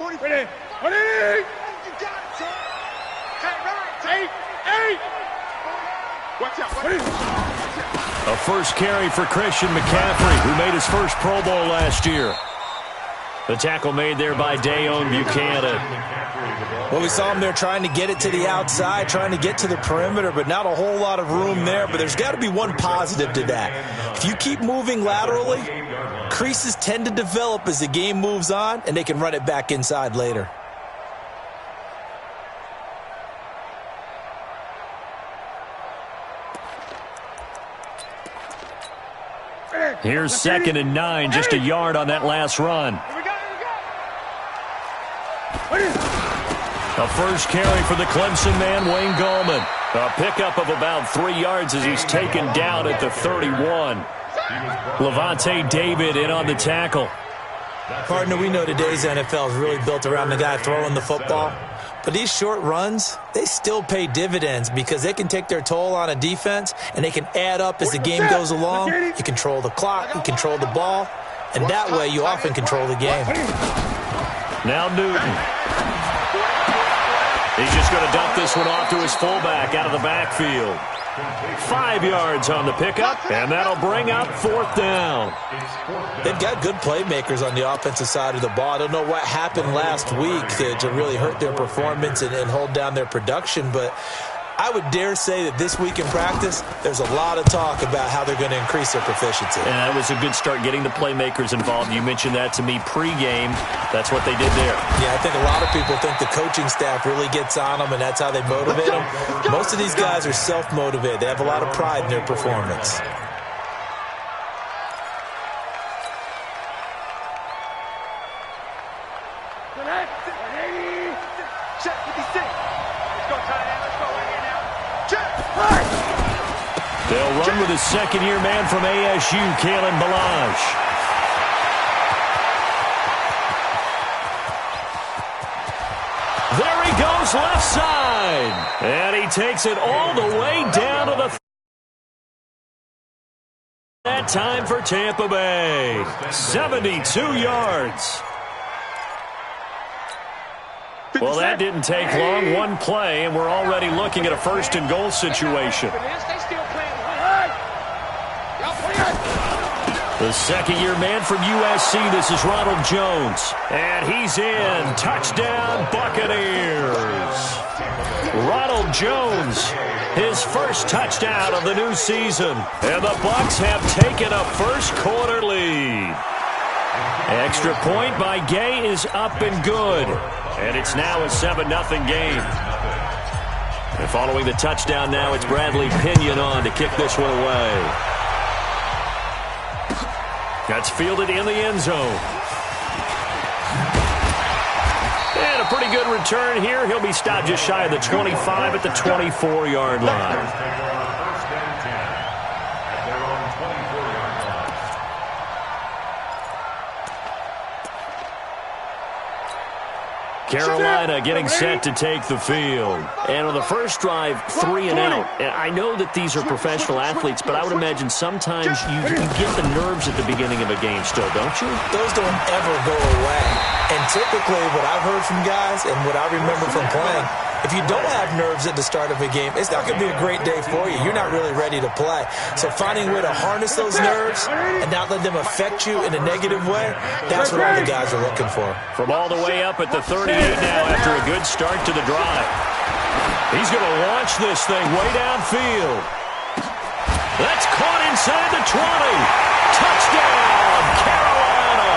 Ready. Ready. You got it, son. Eight. Watch out. A first carry for Christian McCaffrey, who made his first Pro Bowl last year. The tackle made there by Deone Bucannon. Well, we saw him there trying to get it to the outside, trying to get to the perimeter, but not a whole lot of room there. But there's got to be one positive to that. If you keep moving laterally, creases tend to develop as the game moves on, and they can run it back inside later. Here's 2nd and 9, just a yard on that last run. A first carry for the Clemson man, Wayne Gallman. A pickup of about 3 yards as he's taken down at the 31. Lavonte David in on the tackle. Partner, we know today's NFL is really built around the guy throwing the football. But these short runs, they still pay dividends because they can take their toll on a defense and they can add up as the game goes along. You control the clock, you control the ball, and that way you often control the game. Now Newton. He's just going to dump this one off to his fullback out of the backfield. 5 yards on the pickup, and that'll bring up 4th down. They've got good playmakers on the offensive side of the ball. I don't know what happened last week to really hurt their performance and hold down their production, but I would dare say that this week in practice, there's a lot of talk about how they're going to increase their proficiency. And that was a good start getting the playmakers involved. You mentioned that to me pregame. That's what they did there. Yeah, I think a lot of people think the coaching staff really gets on them, and that's how they motivate them. Most of these guys are self-motivated. They have a lot of pride in their performance. They'll run with his second-year man from ASU, Kalen Ballage. There he goes, left side. And he takes it all the way down to the that time for Tampa Bay. 72 yards. Well, that didn't take long. One play, and we're already looking at a 1st and goal situation. The second-year man from USC, this is Ronald Jones. And he's in. Touchdown, Buccaneers. Ronald Jones, his first touchdown of the new season. And the Bucs have taken a first-quarter lead. Extra point by Gay is up and good. And it's now a 7-0 game. And following the touchdown now, it's Bradley Pinion on to kick this one away. That's fielded in the end zone. And a pretty good return here. He'll be stopped just shy of the 25 at the 24-yard line. Carolina getting set to take the field. And on the first drive, 3 and out. And I know that these are professional athletes, but I would imagine sometimes you get the nerves at the beginning of a game still, don't you? Those don't ever go away. And typically what I've heard from guys and what I remember from playing, if you don't have nerves at the start of a game, it's not going to be a great day for you. You're not really ready to play. So finding a way to harness those nerves and not let them affect you in a negative way, that's what all the guys are looking for. From all the way up at the 38 now after a good start to the drive. He's going to launch this thing way downfield. That's caught inside the 20. Touchdown, Carolina.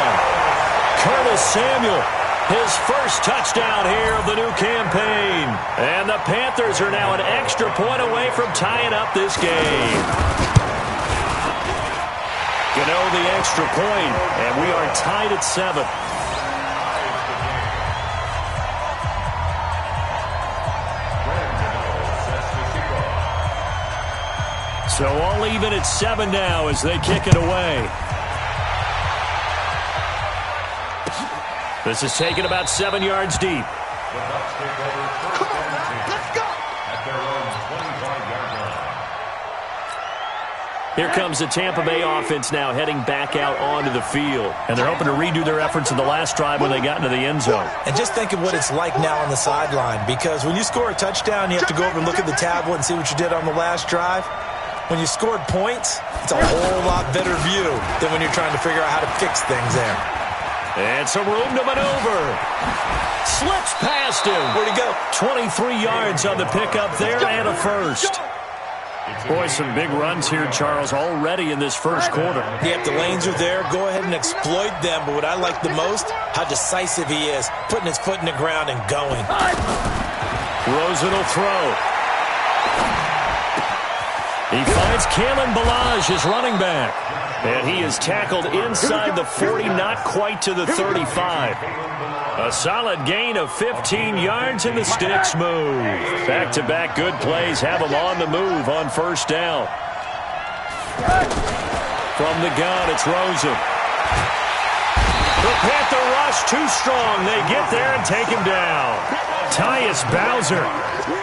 Curtis Samuel. His first touchdown here of the new campaign. And the Panthers are now an extra point away from tying up this game. Gano the extra point, and we are tied at 7. So all even at 7 now as they kick it away. This is taken about 7 yards deep. Come on, let's go. At their own 25-yard line. Here comes the Tampa Bay offense now heading back out onto the field. And they're hoping to redo their efforts in the last drive when they got into the end zone. And just think of what it's like now on the sideline, because when you score a touchdown, you have to go over and look at the tablet and see what you did on the last drive. When you scored points, it's a whole lot better view than when you're trying to figure out how to fix things there. And some room to maneuver. Slips past him. Where'd he go? 23 yards on the pickup there and a first. Boy, some big runs here, Charles, already in this first quarter. Yep, the lanes are there. Go ahead and exploit them. But what I like the most, how decisive he is, putting his foot in the ground and going. Rosen will throw. He finds Kalen Ballage, his running back. And he is tackled inside the 40, not quite to the 35. A solid gain of 15 yards, and the sticks move. Back-to-back good plays have them on the move on first down. From the gun, it's Rosen. The Panther rush too strong. They get there and take him down. Tyus Bowser.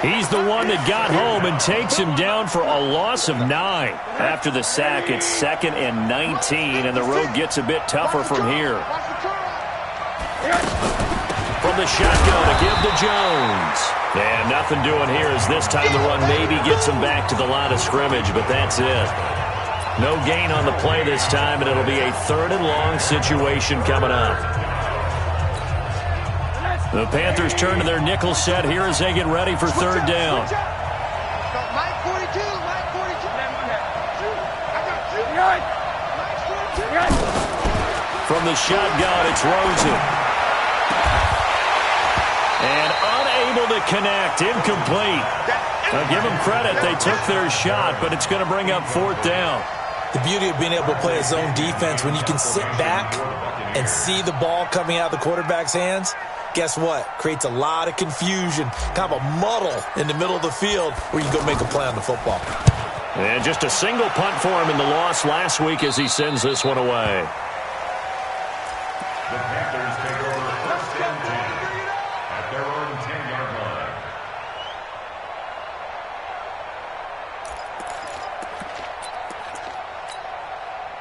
He's the one that got home and takes him down for a loss of 9. After the sack, it's 2nd and 19, and the road gets a bit tougher from here. From the shotgun to give to Jones. And nothing doing here as this time the run maybe gets him back to the line of scrimmage, but that's it. No gain on the play this time, and it'll be a 3rd and long situation coming up. The Panthers turn to their nickel set here as they get ready for 3rd down. From the shotgun, it's Rosen. And unable to connect, incomplete. Now give them credit, they took their shot, but it's going to bring up 4th down. The beauty of being able to play a zone defense, when you can sit back and see the ball coming out of the quarterback's hands, guess what? Creates a lot of confusion, kind of a muddle in the middle of the field where you go make a play on the football. And just a single punt for him in the loss last week as he sends this one away. The Panthers take over 1st and 10 at their own 10-yard line.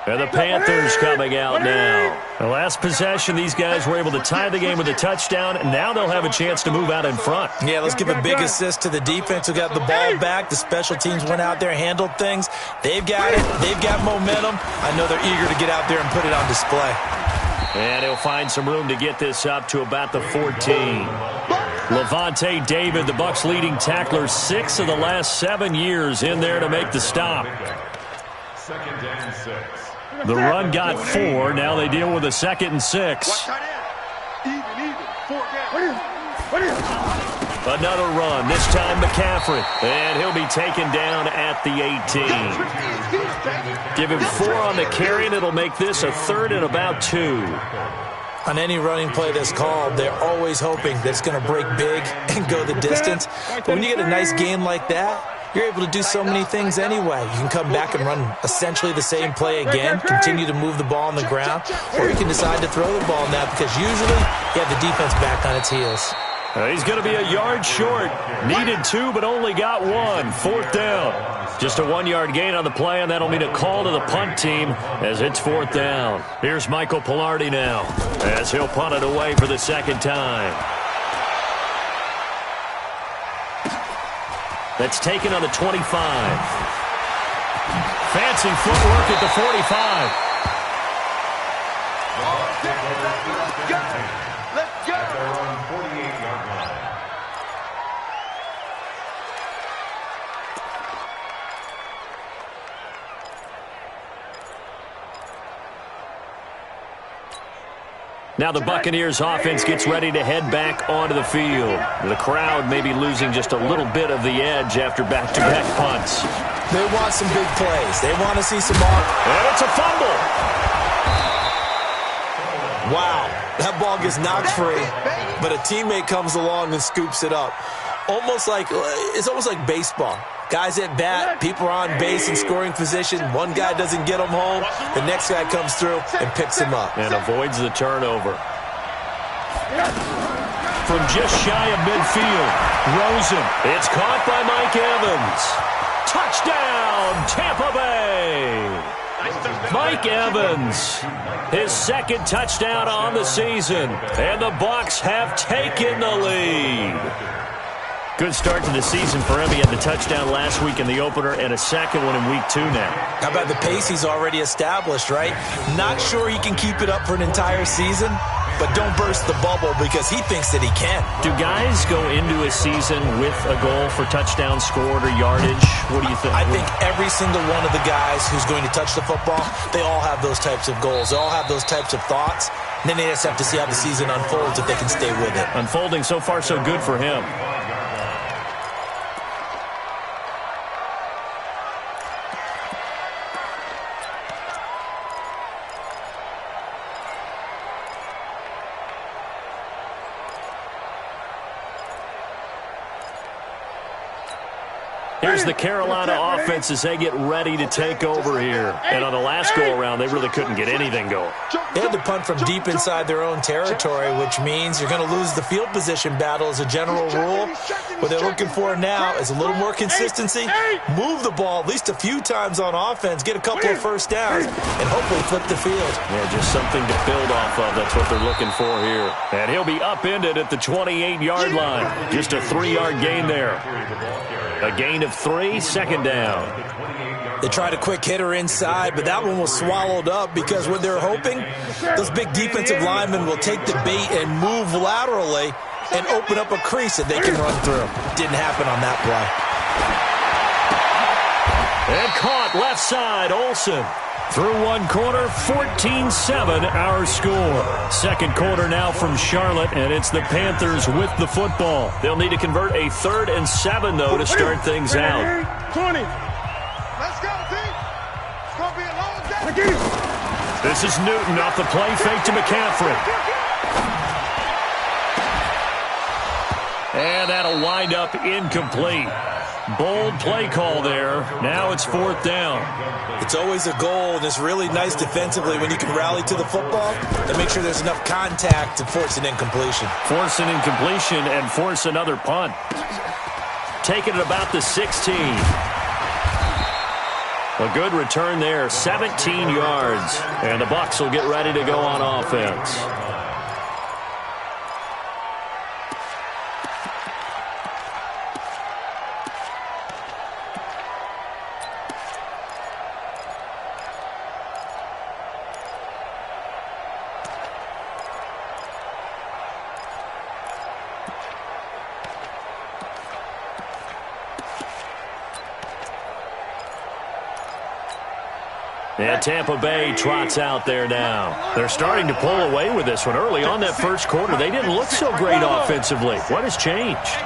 And the Panthers coming out now. The last possession, these guys were able to tie the game with a touchdown, and now they'll have a chance to move out in front. Yeah, let's give a big assist to the defense who got the ball back. The special teams went out there, handled things. They've got it. They've got momentum. I know they're eager to get out there and put it on display. And he'll find some room to get this up to about the 14. Levante David, the Bucs' leading tackler, 6 of the last 7 years in there to make the stop. 2nd and 6. The run got 4. Now they deal with a 2nd and 6. Even. 4 down. Another run, this time McCaffrey. And he'll be taken down at the 18. Give him 4 on the carry, and it'll make this a 3rd and about 2. On any running play that's called, they're always hoping that it's going to break big and go the distance. But when you get a nice gain like that, you're able to do so many things anyway. You can come back and run essentially the same play again, continue to move the ball on the ground, or you can decide to throw the ball now because usually you have the defense back on its heels. He's going to be a yard short. Needed 2, but only got 1. 4th down. Just a 1-yard gain on the play, and that'll mean a call to the punt team as it's 4th down. Here's Michael Pilardi now as he'll punt it away for the 2nd time. That's taken on the 25. Fancy footwork at the 45. Let's go. At their own 48-yard line. Now the Buccaneers offense gets ready to head back onto the field. The crowd may be losing just a little bit of the edge after back-to-back punts. They want some big plays. They want to see some more. And it's a fumble. Wow, that ball gets knocked free, but a teammate comes along and scoops it up. It's almost like baseball. Guys at bat, people are on base in scoring position. One guy doesn't get him home. The next guy comes through and picks him up. And avoids the turnover. From just shy of midfield, Rosen. It's caught by Mike Evans. Touchdown, Tampa Bay! Mike Evans, his second touchdown on the season, and the Bucs have taken the lead. Good start to the season for him. He had the touchdown last week in the opener and a second one in week 2 now. How about the pace he's already established, right? Not sure he can keep it up for an entire season, but don't burst the bubble because he thinks that he can. Do guys go into a season with a goal for touchdown scored or yardage? What do you think? I think every single one of the guys who's going to touch the football, they all have those types of goals. They all have those types of thoughts. And then they just have to see how the season unfolds if they can stay with it. Unfolding so far so good for him. Here's the Carolina offense as they get ready to take over here. And on the last go-around, they really couldn't get anything going. They had to punt from deep inside their own territory, which means you're going to lose the field position battle as a general rule. What they're looking for now is a little more consistency, move the ball at least a few times on offense, get a couple of first downs, and hopefully flip the field. Yeah, just something to build off of. That's what they're looking for here. And he'll be upended at the 28-yard line. Just a 3-yard gain there. A gain of 3, second down. They tried a quick hitter inside, but that one was swallowed up because what they're hoping, those big defensive linemen will take the bait and move laterally and open up a crease that they can run through. Didn't happen on that play. And caught left side, Olsen. Through one quarter, 14-7 our score. Second quarter now from Charlotte, and it's the Panthers with the football. They'll need to convert a 3rd and 7, though, to start things out. 20. Let's go, team. It's going to be a long day. This is Newton off the play fake to McCaffrey. And that'll wind up incomplete. Bold play call there. Now it's 4th down. It's always a goal, and it's really nice defensively when you can rally to the football and make sure there's enough contact to force an incompletion. Force an incompletion and force another punt. Taking it about the 16. A good return there, 17 yards. And the Bucs will get ready to go on offense. And Tampa Bay trots out there now. They're starting to pull away with this one. Early on that first quarter, they didn't look so great offensively. What has changed?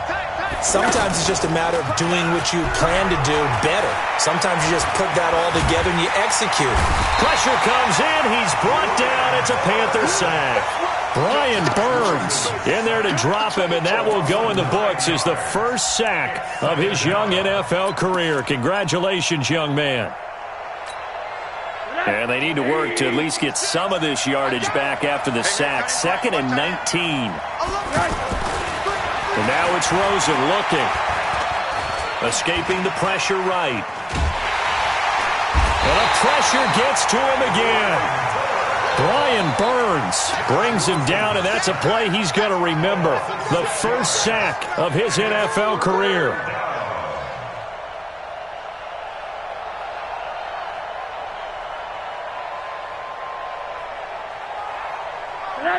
Sometimes it's just a matter of doing what you plan to do better. Sometimes you just put that all together and you execute. Pressure comes in. He's brought down. It's a Panther sack. Brian Burns in there to drop him, and that will go in the books as the first sack of his young NFL career. Congratulations, young man. And they need to work to at least get some of this yardage back after the sack. 2nd and 19. And now it's Rosen looking. Escaping the pressure right. And the pressure gets to him again. Brian Burns brings him down, and that's a play he's going to remember. The first sack of his NFL career.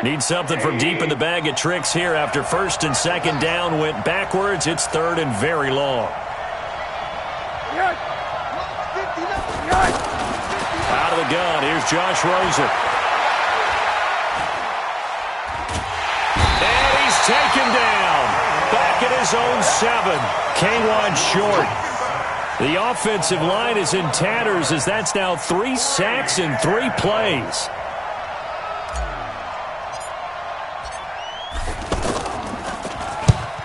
Need something from deep in the bag of tricks here after 1st and 2nd down went backwards. It's 3rd and very long. Out of the gun, here's Josh Rosen. And he's taken down. Back at his own 7. K'Wan short. The offensive line is in tatters as that's now 3 sacks in 3 plays.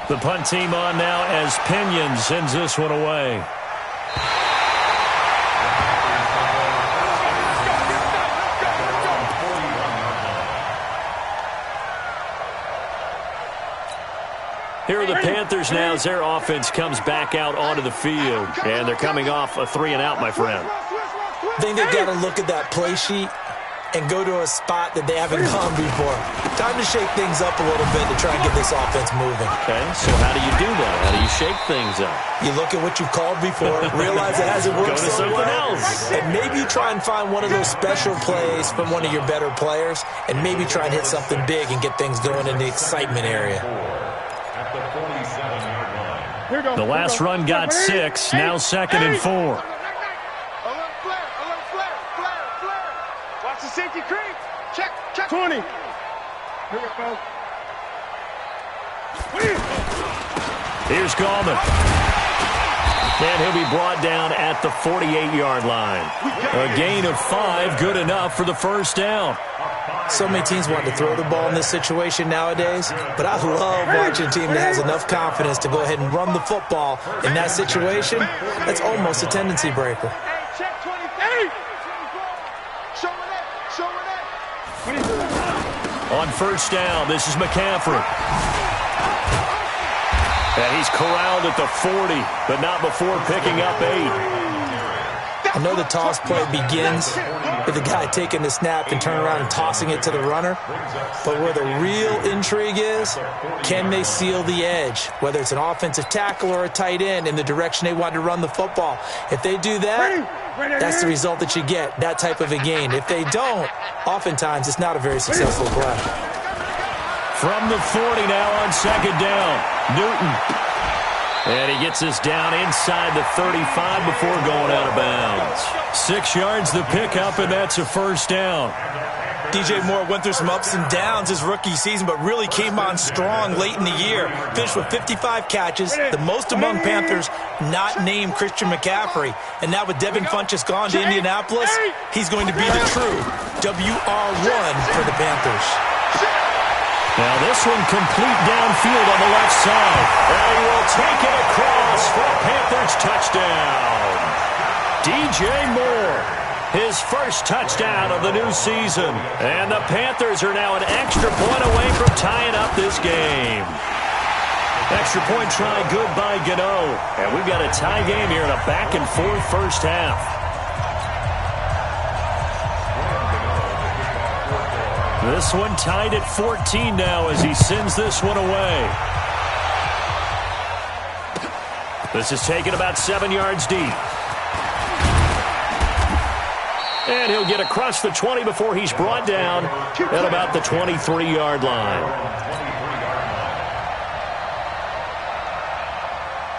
The punt team on now as Pinion sends this one away. Here are the Panthers now as their offense comes back out onto the field. And they're coming off a 3-and-out, my friend. I think they've got to look at that play sheet and go to a spot that they haven't gone before. Time to shake things up a little bit to try and get this offense moving. Okay, so how do you do that? How do you shake things up? You look at what you've called before, realize it hasn't worked Go to so something well, else. and maybe you try and find one of those special plays from one of your better players, and maybe try and hit something big and get things going in the excitement area. At the 47-yard line. The last run got 6, now 2nd and 4. Watch the safety creep. Check. 20. Here we go. Here's Gallman. And he'll be brought down at the 48-yard line. A gain of 5, good enough for the first down. So many teams want to throw the ball in this situation nowadays, but I love watching a team that has enough confidence to go ahead and run the football in that situation. That's almost a tendency breaker. Hey, check 28. Show it up. On first down, this is McCaffrey. And he's corralled at the 40, but not before picking up 8. I know the toss play begins with the guy taking the snap and turning around and tossing it to the runner. But where the real intrigue is, can they seal the edge? Whether it's an offensive tackle or a tight end in the direction they want to run the football. If they do that, that's the result that you get, that type of a gain. If they don't, oftentimes it's not a very successful play. From the 40 now on second down, Newton. And he gets us down inside the 35 before going out of bounds. 6 yards the pickup, and that's a first down. DJ Moore went through some ups and downs his rookie season, but really came on strong late in the year. Finished with 55 catches, the most among Panthers not named Christian McCaffrey. And now with Devin Funchess gone to Indianapolis, he's going to be the true WR1 for the Panthers. Now this one complete downfield on the left side. And he will take it across for a Panthers touchdown. DJ Moore, his first touchdown of the new season. And the Panthers are now an extra point away from tying up this game. Extra point try good by Gano. And we've got a tie game here in a back-and-forth first half. This one tied at 14 now as he sends this one away. This is taken about 7 yards deep. And he'll get across the 20 before he's brought down at about the 23-yard line.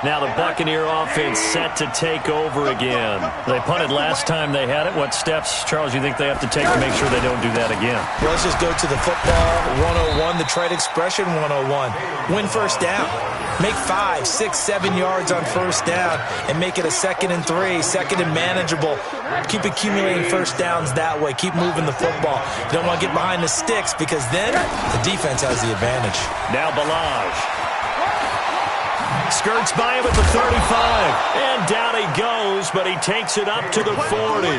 Now the Buccaneer offense set to take over again. They punted last time they had it. What steps, Charles, you think they have to take to make sure they don't do that again? Well, let's just go to the football 101, the trade expression 101. Win first down. Make 5, 6, 7 yards on first down and make it a 2nd and 3, 2nd and manageable. Keep accumulating first downs that way. Keep moving the football. You don't want to get behind the sticks because then the defense has the advantage. Now Balaj. Skirts by him at the 35. And down he goes, but he takes it up to the 40.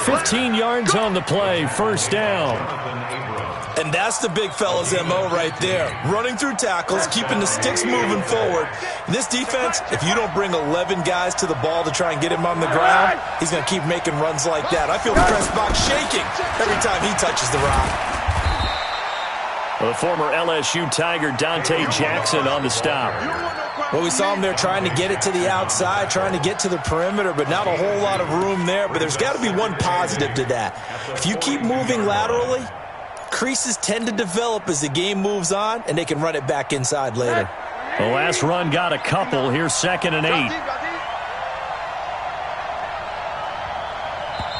15 yards on the play, first down. And that's the big fella's MO right there. Running through tackles, keeping the sticks moving forward. In this defense, if you don't bring 11 guys to the ball to try and get him on the ground, he's going to keep making runs like that. I feel the press box shaking every time he touches the rock. The former LSU Tiger Dante Jackson on the stop. Well, we saw him there trying to get it to the outside, trying to get to the perimeter, but not a whole lot of room there. But there's got to be one positive to that. If you keep moving laterally, creases tend to develop as the game moves on, and they can run it back inside later. The last run got a couple. Here's 2nd and 8.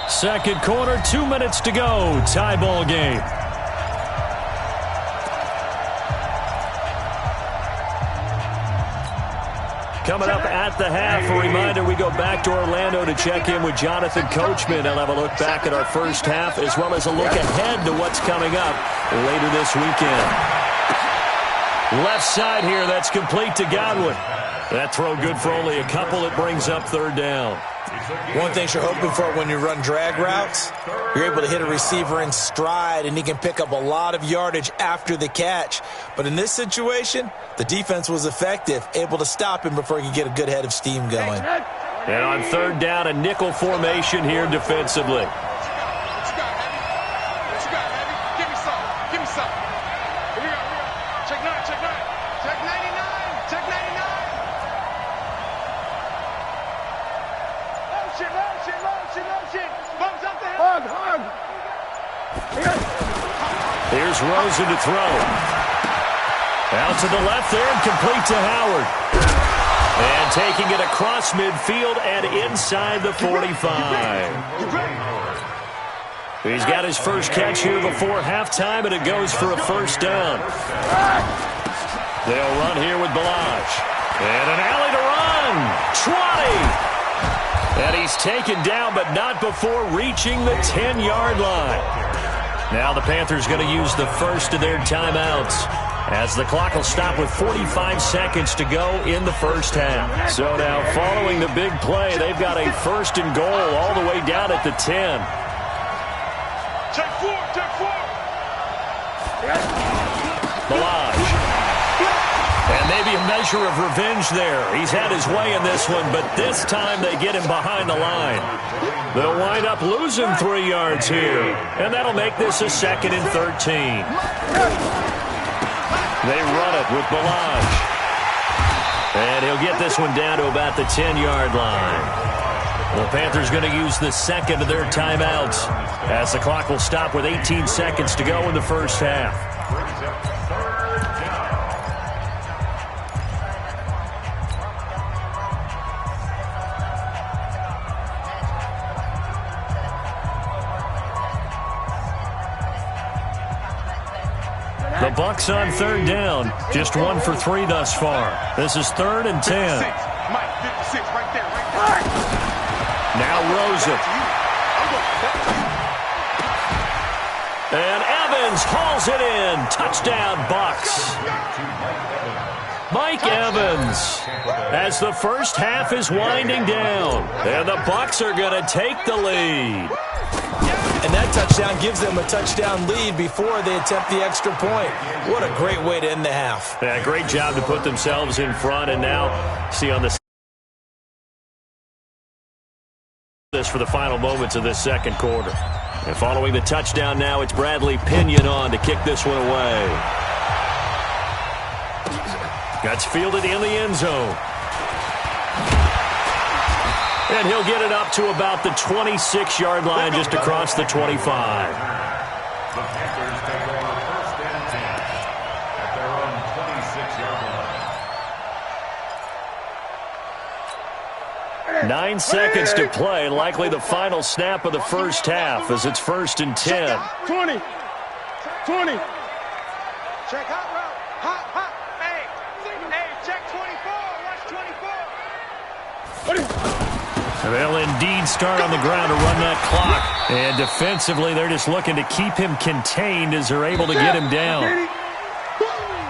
Second quarter, 2 minutes to go. Tie ball game. Coming up at the half, a reminder, we go back to Orlando to check in with Jonathan Coachman and have a look back at our first half as well as a look ahead to what's coming up later this weekend. Left side here, that's complete to Godwin. That throw good for only a couple. It brings up third down. One thing you're hoping for when you run drag routes, you're able to hit a receiver in stride, and he can pick up a lot of yardage after the catch. But in this situation, the defense was effective, able to stop him before he could get a good head of steam going. And on third down, a nickel formation here defensively. Here's Rosen to throw. Out to the left there and complete to Howard. And taking it across midfield and inside the 45. He's got his first catch here before halftime, and it goes for a first down. They'll run here with Ballage. And an alley to run. 20. And he's taken down, but not before reaching the 10-yard line. Now the Panthers going to use the first of their timeouts, as the clock will stop with 45 seconds to go in the first half. So now following the big play, they've got a first and goal all the way down at the 10. Check four. Ballage. And maybe a measure of revenge there. He's had his way in this one, but this time they get him behind the line. They'll wind up losing 3 yards here, and that'll make this a 2nd and 13. They run it with Ballage. And he'll get this one down to about the 10-yard line. The Panthers going to use the second of their timeouts, as the clock will stop with 18 seconds to go in the first half. The Bucs on third down, just 1 for 3 thus far. This is 3rd and 10. Mike, 56, right there. Now Rosen. And Evans hauls it in. Touchdown, Bucs. Mike Evans, as the first half is winding down, and the Bucs are going to take the lead. And that touchdown gives them a touchdown lead before they attempt the extra point. What a great way to end the half. Yeah, great job to put themselves in front, and now see on this for the final moments of this second quarter. And following the touchdown now, it's Bradley Pinion on to kick this one away. That's fielded in the end zone. And he'll get it up to about the 26-yard line, just across the 25. The Panthers take over 1st and 10 at their own 26-yard line. 9 seconds to play, likely the final snap of the first half, as it's 1st and 10. 20. Check hot route. Hot. Hey, check 24. Watch 24. They'll indeed start on the ground to run that clock. And defensively, they're just looking to keep him contained as they're able to get him down.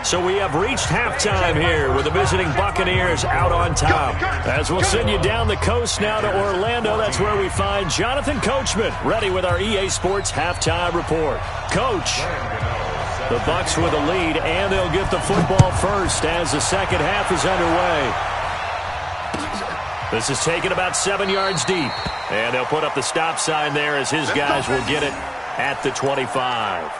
So we have reached halftime here with the visiting Buccaneers out on top. As we'll send you down the coast now to Orlando, that's where we find Jonathan Coachman, ready with our EA Sports halftime report. Coach, the Bucs with a lead, and they'll get the football first as the second half is underway. This is taken about 7 yards deep. And they'll put up the stop sign there as his guys will get it at the 25.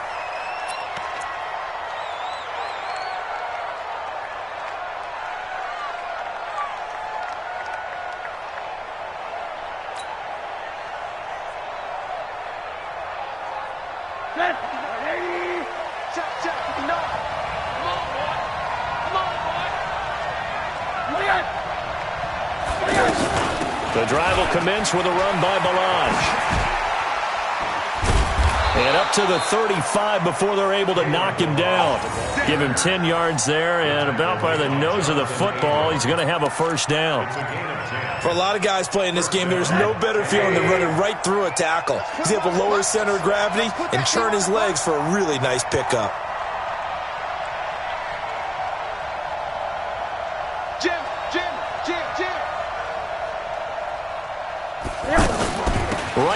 The drive will commence with a run by Ballage. And up to the 35 before they're able to knock him down. Give him 10 yards there, and about by the nose of the football, he's going to have a first down. For a lot of guys playing this game, there's no better feeling than running right through a tackle. He's able to lower his center of gravity and churn his legs for a really nice pickup. Jim,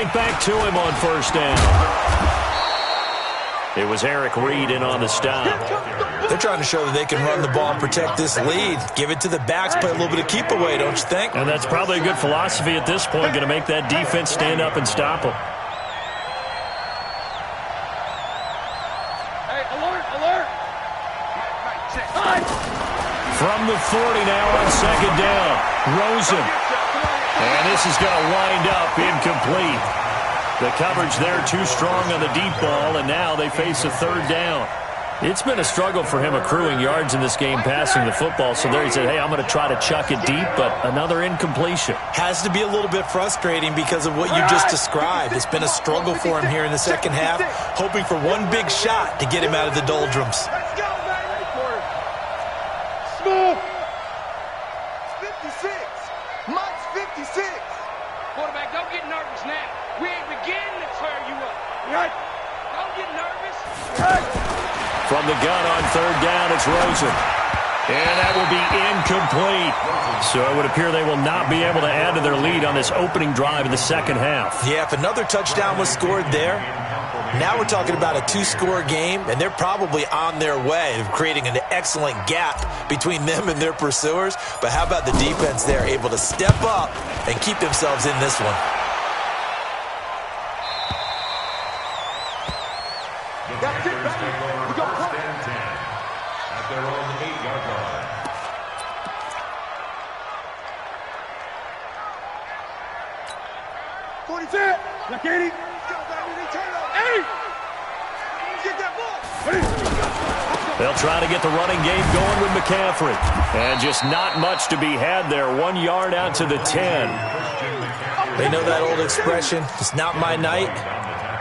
Right back to him on first down. It was Eric Reed in on the stop. They're trying to show that they can run the ball and protect this lead. Give it to the backs, play a little bit of keep away, don't you think? And that's probably a good philosophy at this point, going to make that defense stand up and stop them. Hey, alert, alert. From the 40 now on second down. Rosen. And this is going to wind up incomplete. The coverage there too strong on the deep ball, and now they face a third down. It's been a struggle for him accruing yards in this game passing the football, so there he said, hey, I'm going to try to chuck it deep, but another incompletion. Has to be a little bit frustrating because of what you just described. It's been a struggle for him here in the second half, hoping for one big shot to get him out of the doldrums. Let's go, baby. Smooth. 56. Mike's 56. Quarterback, don't get nervous now. We ain't beginning to tear you up. Right. Don't get nervous. Right. From the gun on third down, it's Rosen. And that will be incomplete. So it would appear they will not be able to add to their lead on this opening drive in the second half. Yeah, if another touchdown was scored there, now we're talking about a two-score game, and they're probably on their way of creating an excellent gap between them and their pursuers. But how about the defense there, able to step up and keep themselves in this one? That's it, baby. We go First and 10 at their own 8-yard line. Look at him. Go, baby. They turn over. Hey! Get that ball. They'll try to get the running game going with McCaffrey. And just not much to be had there. 1 yard out to the 10. They know that old expression, it's not my night.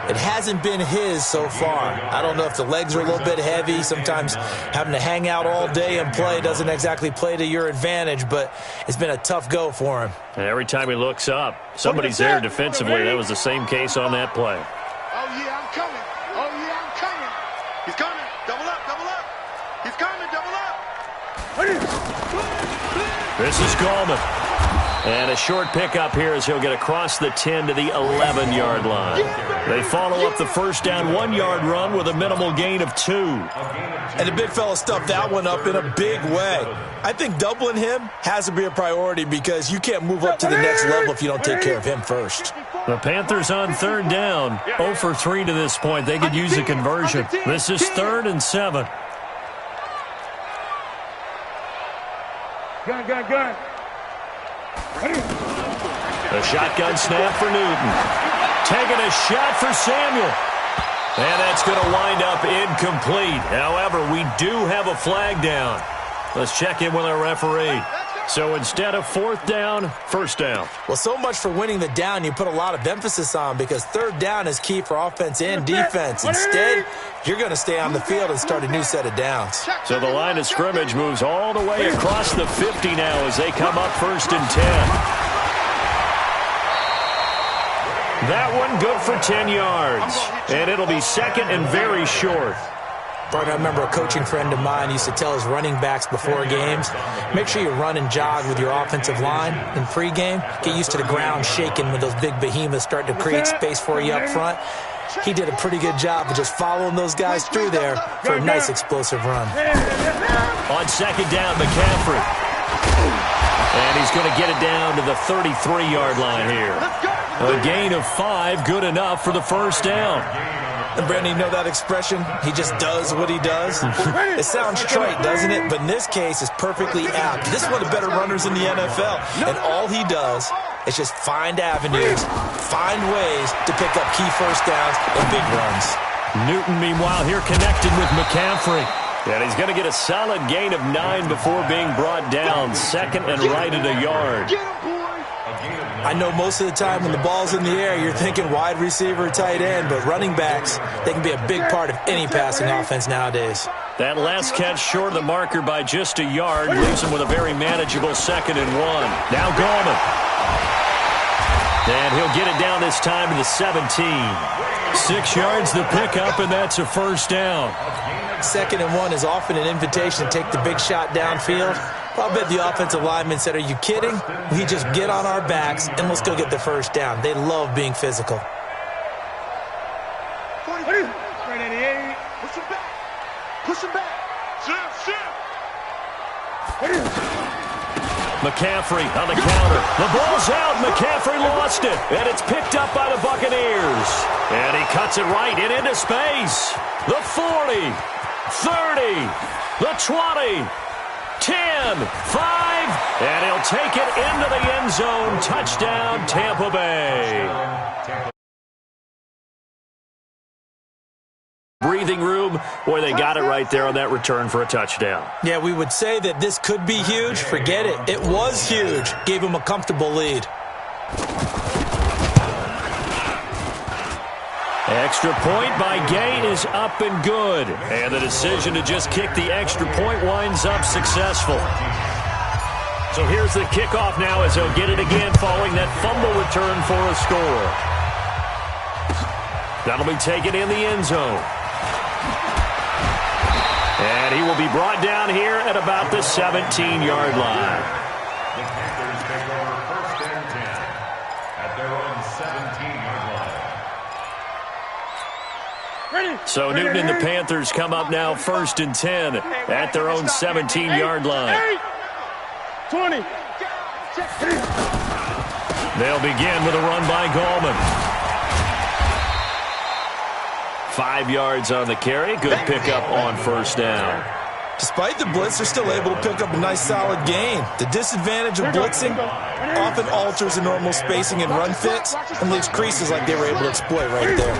It hasn't been his so far. I don't know if the legs are a little bit heavy. Sometimes having to hang out all day and play doesn't exactly play to your advantage, but it's been a tough go for him. And every time he looks up, somebody's there defensively. That was the same case on that play. Oh, yeah, I'm coming. Oh, yeah, I'm coming. He's coming. Double up, double up. He's coming, double up. This is Gallman. And a short pickup here as he'll get across the 10 to the 11-yard line. They follow up the first down 1-yard run with a minimal gain of 2. And the big fella stuffed that one up in a big way. I think doubling him has to be a priority because you can't move up to the next level if you don't take care of him first. The Panthers on third down, 0 for 3 to this point. They could use a conversion. This is 3rd and 7. Gun. A shotgun snap for Newton. Taking a shot for Samuel. And that's going to wind up incomplete. However, we do have a flag down. Let's check in with our referee. So instead of 4th down, 1st down. Well, so much for winning the down you put a lot of emphasis on because 3rd down is key for offense and defense. Instead, you're going to stay on the field and start a new set of downs. So the line of scrimmage moves all the way across the 50 now as they come up 1st and 10. That one good for 10 yards. And it'll be 2nd and very short. Bart, I remember a coaching friend of mine used to tell his running backs before games, make sure you run and jog with your offensive line in pregame. Get used to the ground shaking when those big behemoths start to create space for you up front. He did a pretty good job of just following those guys through there for a nice explosive run. On 2nd down, McCaffrey. And he's going to get it down to the 33-yard line here. A gain of 5, good enough for the 1st down. And Brandon, you know that expression? He just does what he does. It sounds trite, doesn't it? But in this case, it's perfectly apt. This is one of the better runners in the NFL. And all he does is just find avenues, find ways to pick up key first downs and big runs. Newton, meanwhile, here connected with McCaffrey. And he's going to get a solid gain of 9 before being brought down. 2nd and right at a yard. I know most of the time when the ball's in the air, you're thinking wide receiver, tight end, but running backs, they can be a big part of any passing offense nowadays. That last catch short of the marker by just a yard leaves him with a very manageable 2nd and 1. Now Gallman. And he'll get it down this time to the 17. 6 yards the pickup, and that's a 1st down. 2nd and 1 is often an invitation to take the big shot downfield. I'll bet the offensive lineman said, are you kidding? We just get on our backs and let's go get the first down. They love being physical. 388. Push him back. Push him back. Shift. McCaffrey on the counter. The ball's out. McCaffrey lost it. And it's picked up by the Buccaneers. And he cuts it right and into space. The 40, 30, the 20, 10, 5, and he'll take it into the end zone. Touchdown, Tampa Bay. Breathing room, boy, they got it right there on that return for a touchdown. Yeah, we would say that this could be huge. Forget it. It was huge. Gave him a comfortable lead. Extra point by Gain is up and good. And the decision to just kick the extra point winds up successful. So here's the kickoff now as he'll get it again following that fumble return for a score. That'll be taken in the end zone. And he will be brought down here at about the 17-yard line. The Panthers take over first and 10 at their own 17-yard line. So Newton and the Panthers come up now first and 10 at their own 17-yard line. 20. They'll begin with a run by Gallman. 5 yards on the carry. Good pickup on first down. Despite the blitz, they're still able to pick up a nice solid gain. The disadvantage of blitzing often alters the normal spacing and run fits and leaves creases like they were able to exploit right there.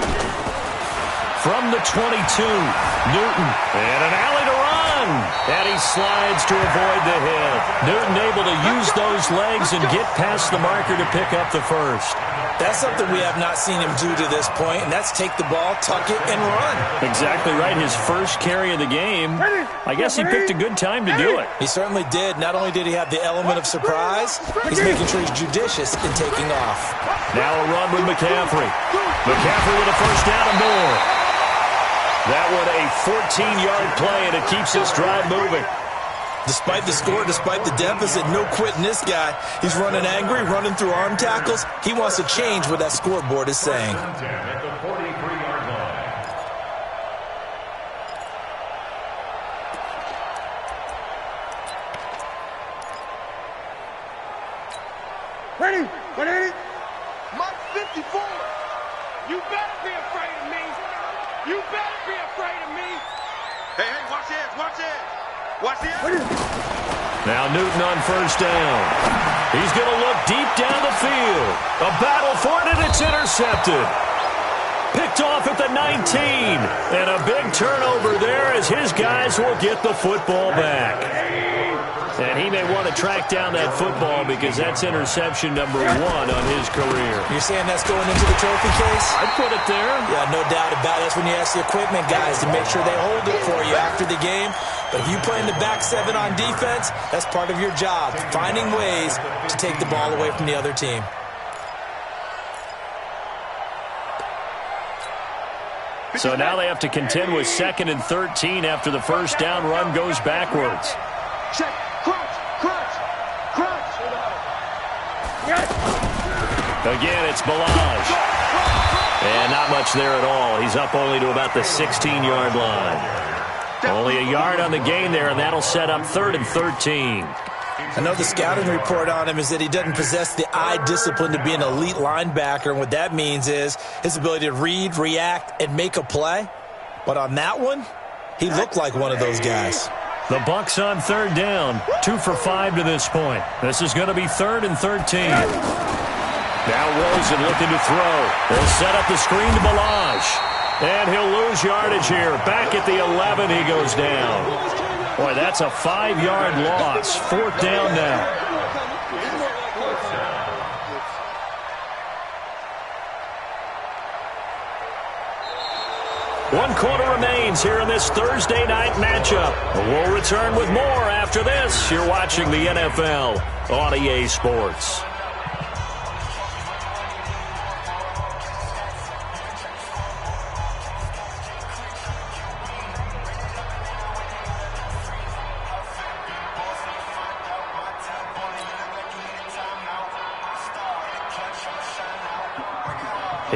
From the 22, Newton, and an alley to run. And he slides to avoid the hit. Newton able to use those legs and get past the marker to pick up the first. That's something we have not seen him do to this point, and that's take the ball, tuck it, and run. Exactly right. His first carry of the game. I guess he picked a good time to do it. He certainly did. Not only did he have the element of surprise, he's making sure he's judicious in taking off. Now a run with McCaffrey. McCaffrey with a first down and more. That one a 14-yard play, and it keeps this drive moving. Despite the score, despite the deficit, no quitting this guy. He's running angry, running through arm tackles. He wants to change what that scoreboard is saying. At the 43-yard line. Ready? 180. Mark 54. You better be afraid of me. You better be afraid of me. Hey, watch this. Watch this. Watch this. Now Newton on first down. He's going to look deep down the field. A battle for it, and it's intercepted. Picked off at the 19. And a big turnover there as his guys will get the football back. And he may want to track down that football because that's interception number 1 on his career. You're saying that's going into the trophy case? I'd put it there. Yeah, no doubt about it. That's when you ask the equipment guys to make sure they hold it for you after the game. But if you play in the back 7 on defense, that's part of your job, finding ways to take the ball away from the other team. So now they have to contend with 2nd and 13 after the first down run goes backwards. Check. Crunch. Again, it's Balaj. And not much there at all. He's up only to about the 16-yard line. Only a yard on the gain there, and that'll set up 3rd and 13. I know the scouting report on him is that he doesn't possess the eye discipline to be an elite linebacker, and what that means is his ability to read, react, and make a play. But on that one, he looked like one of those guys. The Bucs on 3rd down, 2 for 5 to this point. This is going to be 3rd and 13. Now Rosen looking to throw. He'll set up the screen to Balaj. And he'll lose yardage here. Back at the 11, he goes down. Boy, that's a 5-yard loss. 4th down now. One quarter remains here in this Thursday night matchup. We'll return with more after this. You're watching the NFL on EA Sports.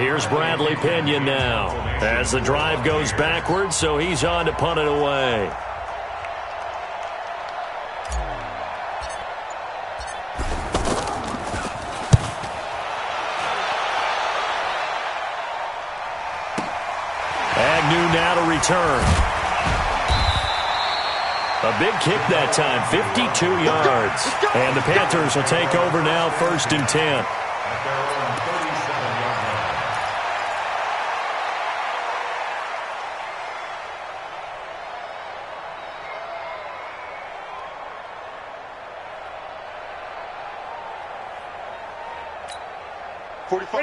Here's Bradley Pinion now as the drive goes backwards, so he's on to punt it away. Agnew now to return. A big kick that time, 52 yards. And the Panthers will take over now, 1st and 10.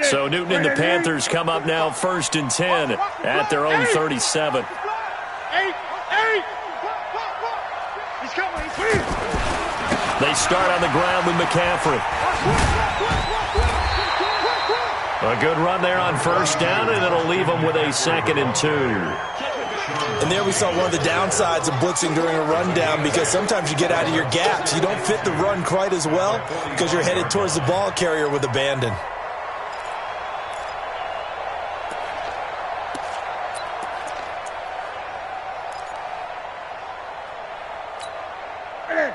So Newton and the Panthers come up now 1st and 10 at their own 37. They start on the ground with McCaffrey. A good run there on 1st down, and it'll leave them with a 2nd and 2. And there we saw one of the downsides of blitzing during a rundown, because sometimes you get out of your gaps. You don't fit the run quite as well because you're headed towards the ball carrier with abandon.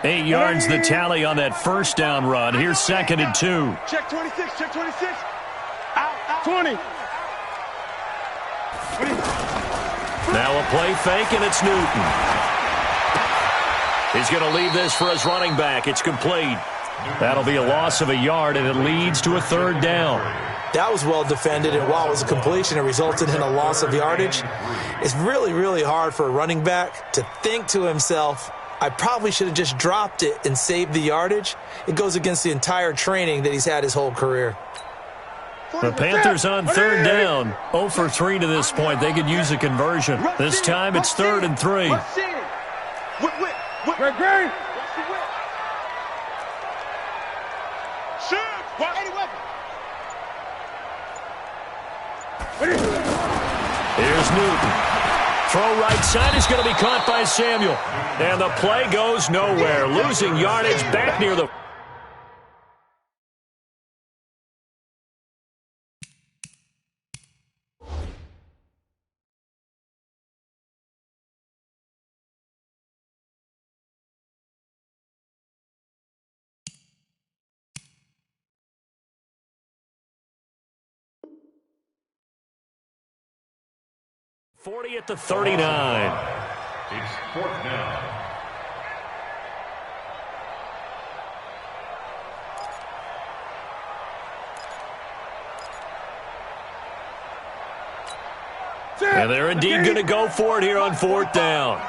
Eight yards the tally on that 1st down run. Here's 2nd and 2. Check 26, check 26. Out, 20. Now a play fake, and it's Newton. He's going to leave this for his running back. It's complete. That'll be a loss of a yard, and it leads to a 3rd down. That was well defended, and while it was a completion, it resulted in a loss of yardage. It's really, really hard for a running back to think to himself, I probably should have just dropped it and saved the yardage. It goes against the entire training that he's had his whole career. The Panthers on 3rd down. 0 for 3 to this point. They could use a conversion. This time it's 3rd and 3. Here's Newton. Throw right side is going to be caught by Samuel. And the play goes nowhere. Losing yardage back near the... .40 at the 39. It's 4th down. And they're indeed going to go for it here on 4th down.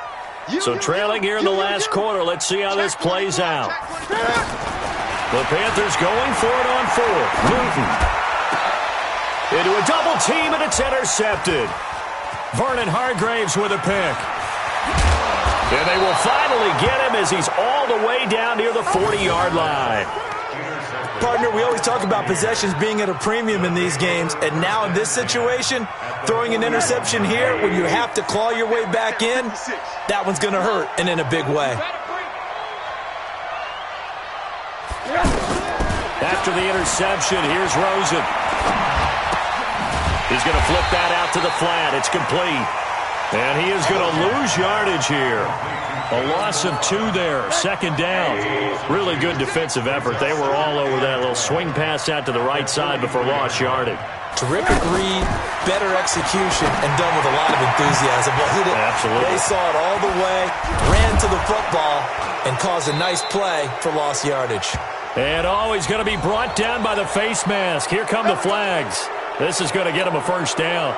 So trailing here in the last quarter. Let's see how this plays out. The Panthers going for it on 4th. Newton into a double team, and it's intercepted. Vernon Hargreaves with a pick. And they will finally get him as he's all the way down near the 40-yard line. Partner, we always talk about possessions being at a premium in these games, and now in this situation, throwing an interception here when you have to claw your way back in, that one's going to hurt, and in a big way. After the interception, here's Rosen. He's going to flip that out to the flat. It's complete. And he is going to lose yardage here. A loss of 2 there. 2nd down. Really good defensive effort. They were all over that little swing pass out to the right side before lost yardage. Terrific read, better execution, and done with a lot of enthusiasm. Absolutely. They saw it all the way, ran to the football, and caused a nice play for lost yardage. And he's going to be brought down by the face mask. Here come the flags. This is going to get him a 1st down.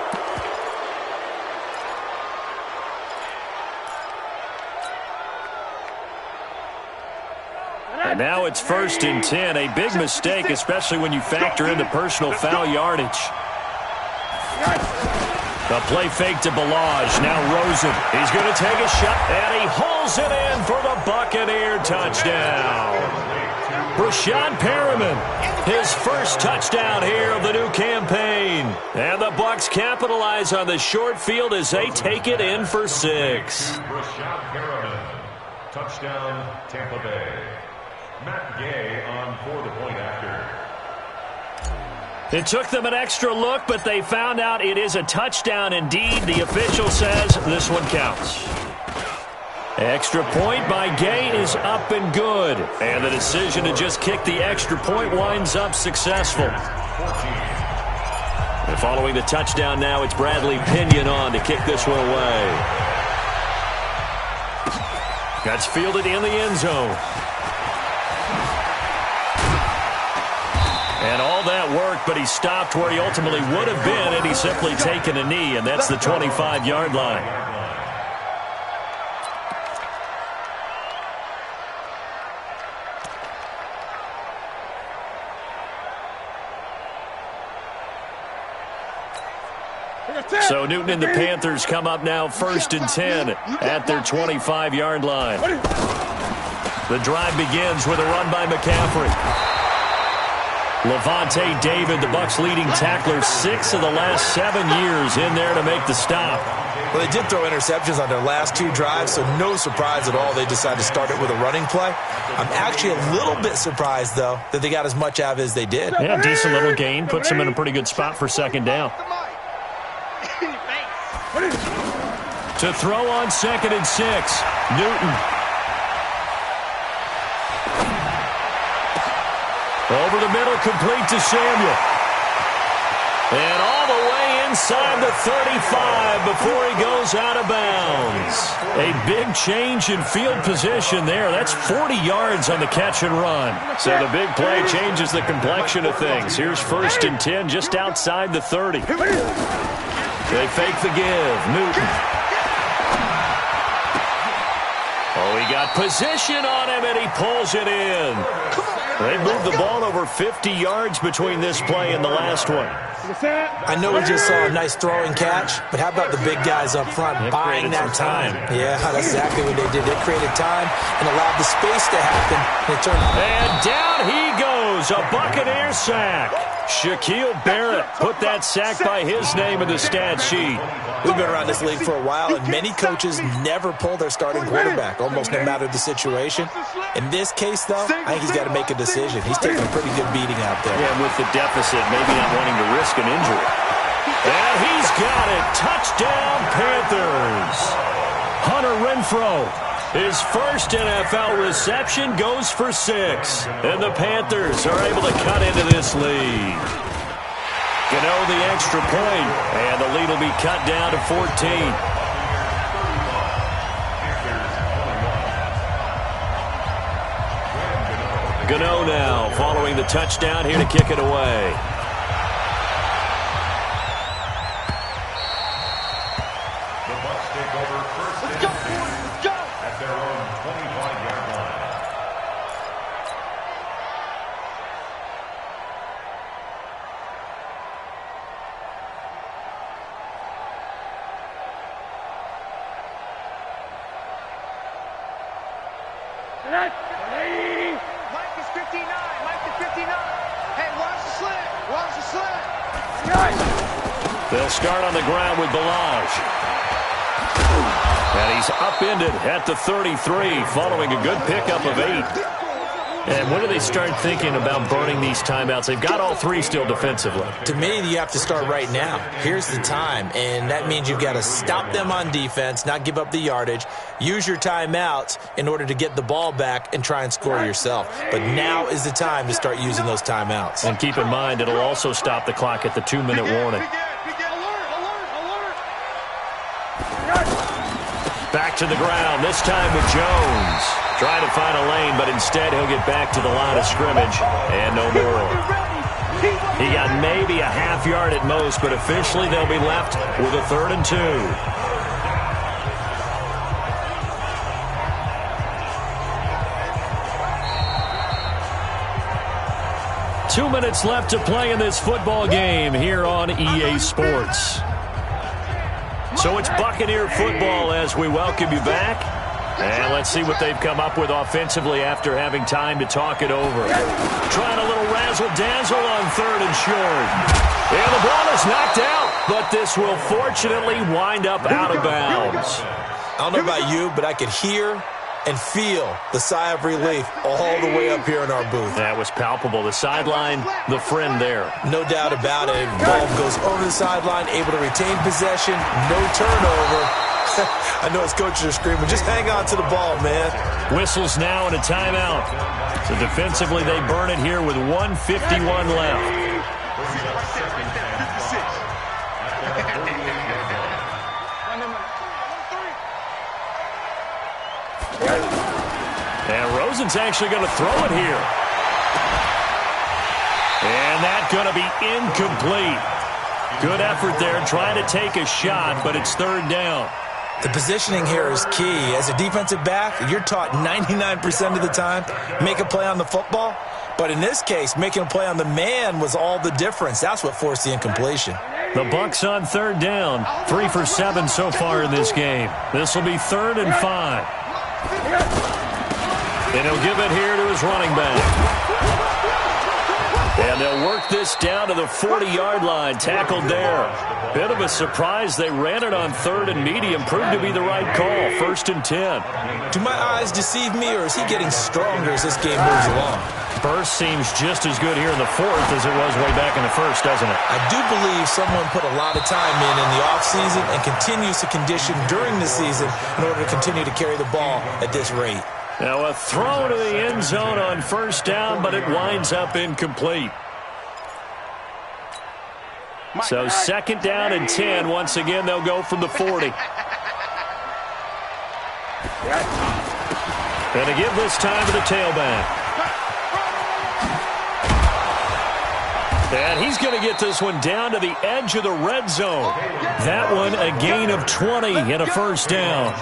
And now it's 1st and 10. A big mistake, especially when you factor in the personal foul yardage. The play fake to Ballage. Now Rosen. He's going to take a shot, and he hauls it in for the Buccaneer touchdown. Breshad Perriman, his first touchdown here of the new campaign. And the Bucs capitalize on the short field as they take it in for 6. Breshad Perriman, touchdown, Tampa Bay. Matt Gay on for the point after. It took them an extra look, but they found out it is a touchdown indeed. The official says this one counts. Extra point by Gay is up and good. And the decision to just kick the extra point winds up successful. And following the touchdown now, it's Bradley Pinion on to kick this one away. That's fielded in the end zone. And all that work, but he stopped where he ultimately would have been had he simply taken a knee, and that's the 25-yard line. So Newton and the Panthers come up now 1st and 10 at their 25-yard line. The drive begins with a run by McCaffrey. Levante David, the Bucs' leading tackler, 6 of the last 7 years in there to make the stop. Well, they did throw interceptions on their last 2 drives, so no surprise at all they decided to start it with a running play. I'm actually a little bit surprised, though, that they got as much out of it as they did. Yeah, decent little gain. Puts them in a pretty good spot for 2nd down. To throw on 2nd and 6, Newton. Over the middle, complete to Samuel. And all the way inside the 35 before he goes out of bounds. A big change in field position there. That's 40 yards on the catch and run. So the big play changes the complexion of things. Here's 1st and 10 just outside the 30. They fake the give. Newton. Oh, he got position on him, and he pulls it in. They moved the ball over 50 yards between this play and the last one. I know we just saw a nice throwing catch, but how about the big guys up front buying that time? Yeah, that's exactly what they did. They created time and allowed the space to happen. And down he goes, a Buccaneer sack. Shaquille Barrett put that sack by his name in the stat sheet. We've been around this league for a while, and many coaches never pull their starting quarterback, almost no matter the situation. In this case, though, I think he's got to make a decision. He's taking a pretty good beating out there. Yeah, with the deficit, maybe not wanting to risk an injury. And he's got it. Touchdown, Panthers. Hunter Renfrow, his first NFL reception, goes for 6. And the Panthers are able to cut into this lead. Gano the extra point, and the lead will be cut down to 14. Gano now following the touchdown here to kick it away. The Bucs take over 1st and 10 at their own 25-yard line. Mike is 59. Mike is 59. Hey, watch the slant. Watch the slant. They'll start on the ground with Balaj. And he's upended at the 33 following a good pickup of 8. And when do they start thinking about burning these timeouts? They've got all 3 still defensively. To me, you have to start right now. Here's the time, and that means you've got to stop them on defense, not give up the yardage, use your timeouts in order to get the ball back and try and score yourself. But now is the time to start using those timeouts. And keep in mind, it'll also stop the clock at the 2-minute warning. Back to the ground, this time with Jones. Trying to find a lane, but instead he'll get back to the line of scrimmage. And no more. He got maybe a half yard at most, but officially they'll be left with a 3rd and 2. 2 minutes left to play in this football game here on EA Sports. So it's Buccaneer football as we welcome you back. And let's see what they've come up with offensively after having time to talk it over. Trying a little razzle-dazzle on 3rd and short. And the ball is knocked out, but this will fortunately wind up out of bounds. I don't know about you, but I could hear and feel the sigh of relief all the way up here in our booth. That was palpable. The sideline, the friend there. No doubt about it. Ball goes over the sideline, able to retain possession, no turnover. I know his coaches are screaming, just hang on to the ball, man. Whistles now and a timeout. So defensively, they burn it here with 1:51 left. And Rosen's actually going to throw it here. And that's going to be incomplete. Good effort there, trying to take a shot, but it's third down. The positioning here is key. As a defensive back, you're taught 99% of the time, make a play on the football. But in this case, making a play on the man was all the difference. That's what forced the incompletion. The Bucs on third down. 3 for 7 so far in this game. This will be 3rd and 5. And he'll give it here to his running back. And they'll work this down to the 40-yard line. Tackled there. Bit of a surprise. They ran it on 3rd and medium. Proved to be the right call. 1st and 10. Do my eyes deceive me, or is he getting stronger as this game moves along? Burst seems just as good here in the 4th as it was way back in the 1st, doesn't it? I do believe someone put a lot of time in the offseason and continues to condition during the season in order to continue to carry the ball at this rate. Now a throw to the end zone on 1st down, but it winds up incomplete. So 2nd down and 10. Once again, they'll go from the 40. And to give this time to the tailback. And he's going to get this one down to the edge of the red zone. That one a gain of 20 and a 1st down.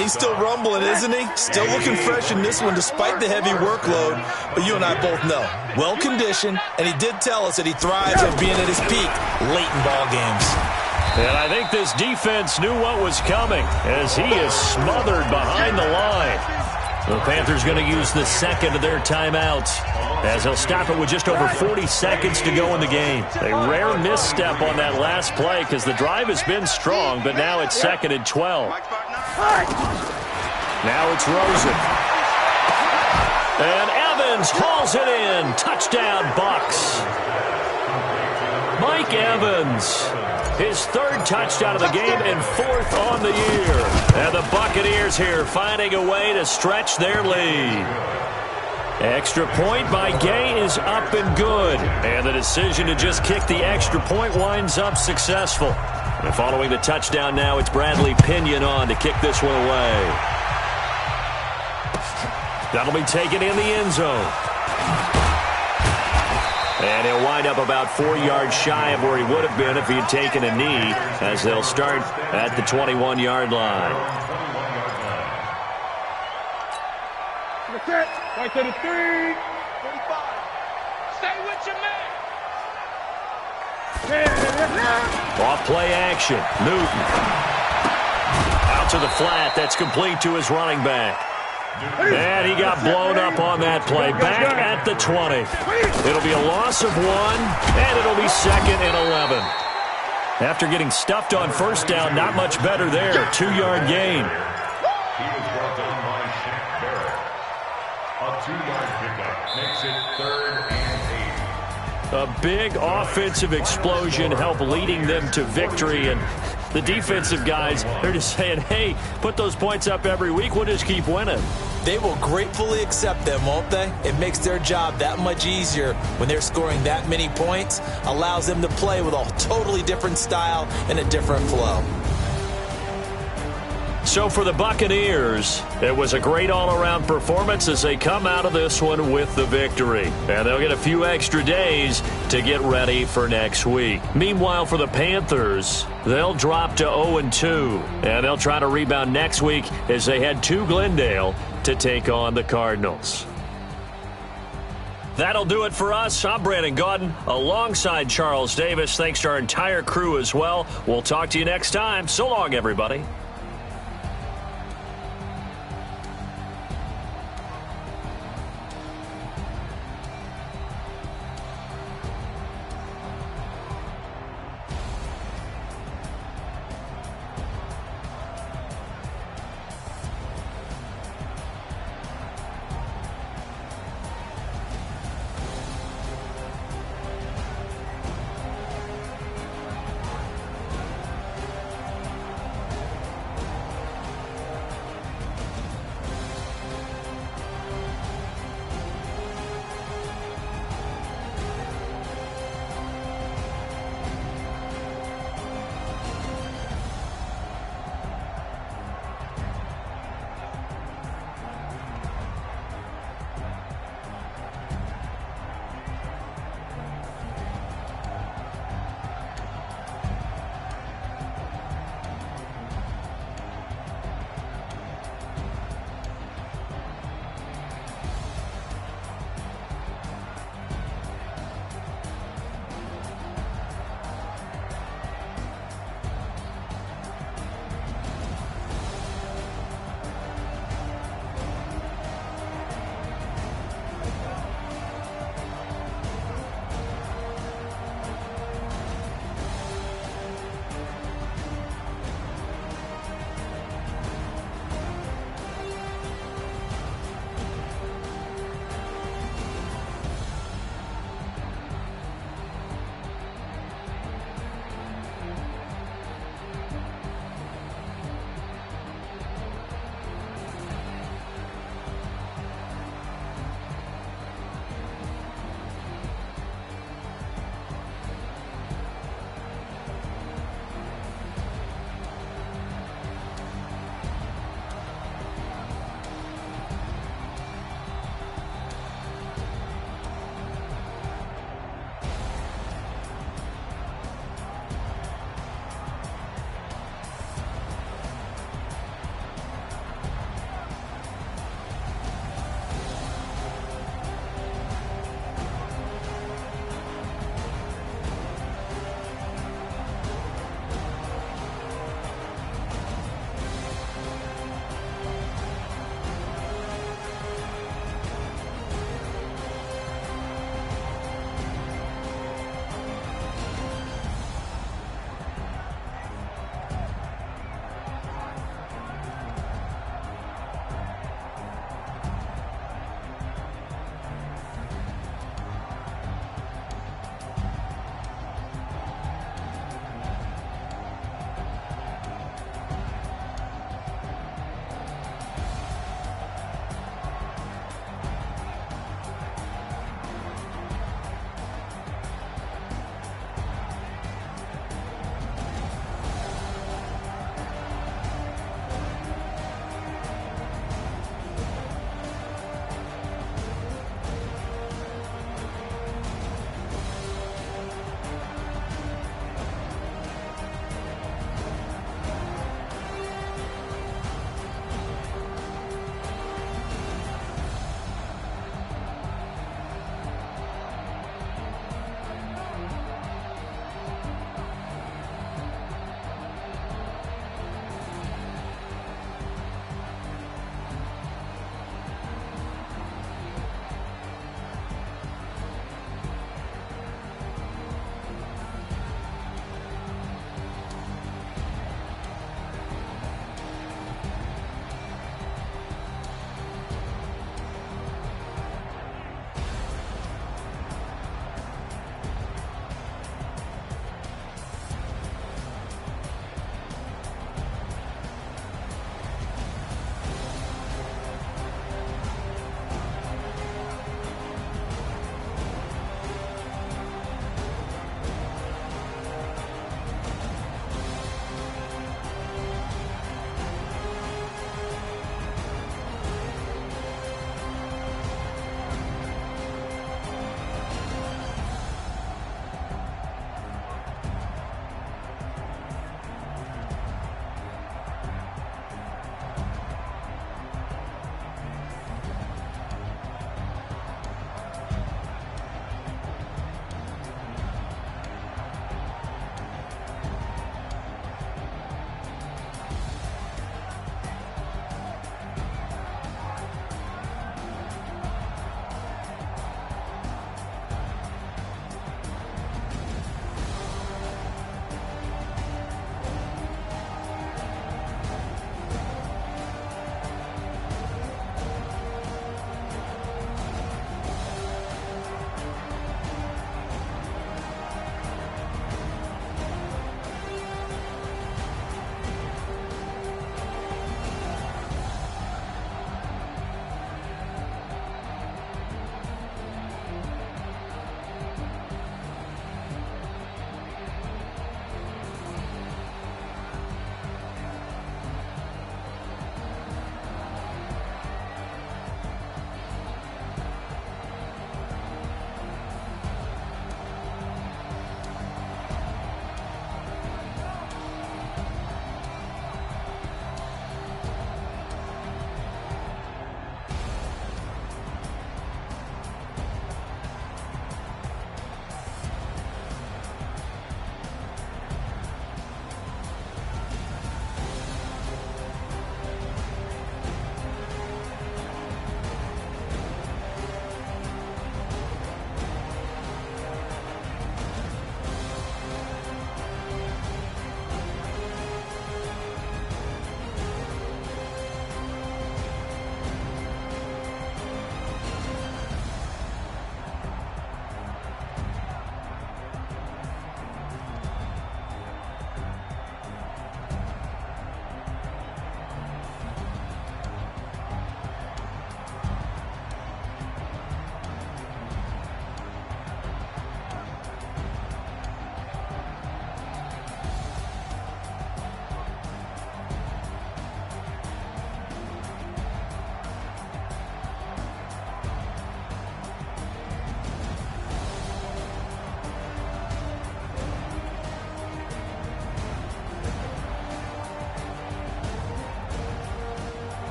He's still rumbling, isn't he? Still looking fresh in this one despite the heavy workload. But you and I both know, well-conditioned, and he did tell us that he thrives at being at his peak late in ball games. And I think this defense knew what was coming as he is smothered behind the line. The Panthers going to use the 2nd of their timeouts as they'll stop it with just over 40 seconds to go in the game. A rare misstep on that last play because the drive has been strong, but now it's 2nd and 12. Now it's Rosen. And Evans hauls it in. Touchdown, Bucs. Mike Evans. His 3rd touchdown of the game and 4th on the year. And the Buccaneers here finding a way to stretch their lead. Extra point by Gay is up and good. And the decision to just kick the extra point winds up successful. And following the touchdown now, it's Bradley Pinion on to kick this one away. That'll be taken in the end zone. And he'll wind up about 4 yards shy of where he would have been if he had taken a knee, as they'll start at the 21-yard line. Right to the 3. 45. Stay with your man. Off play action. Newton. Out to the flat. That's complete to his running back. And he got blown up on that play. Back at the 20. It'll be a loss of 1, and it'll be 2nd and 11. After getting stuffed on 1st down, not much better there. 2-yard gain. He was brought down by Shaq Barrett. A 2-yard pickup makes it 3rd and 8. A big offensive explosion helped leading them to victory, and the defensive guys, they're just saying, hey, put those points up every week. We'll just keep winning. They will gratefully accept them, won't they? It makes their job that much easier when they're scoring that many points. Allows them to play with a totally different style and a different flow. So for the Buccaneers, it was a great all-around performance as they come out of this one with the victory. And they'll get a few extra days to get ready for next week. Meanwhile, for the Panthers, they'll drop to 0-2. And they'll try to rebound next week as they head to Glendale to take on the Cardinals. That'll do it for us. I'm Brandon Gaudin alongside Charles Davis. Thanks to our entire crew as well. We'll talk to you next time. So long, everybody.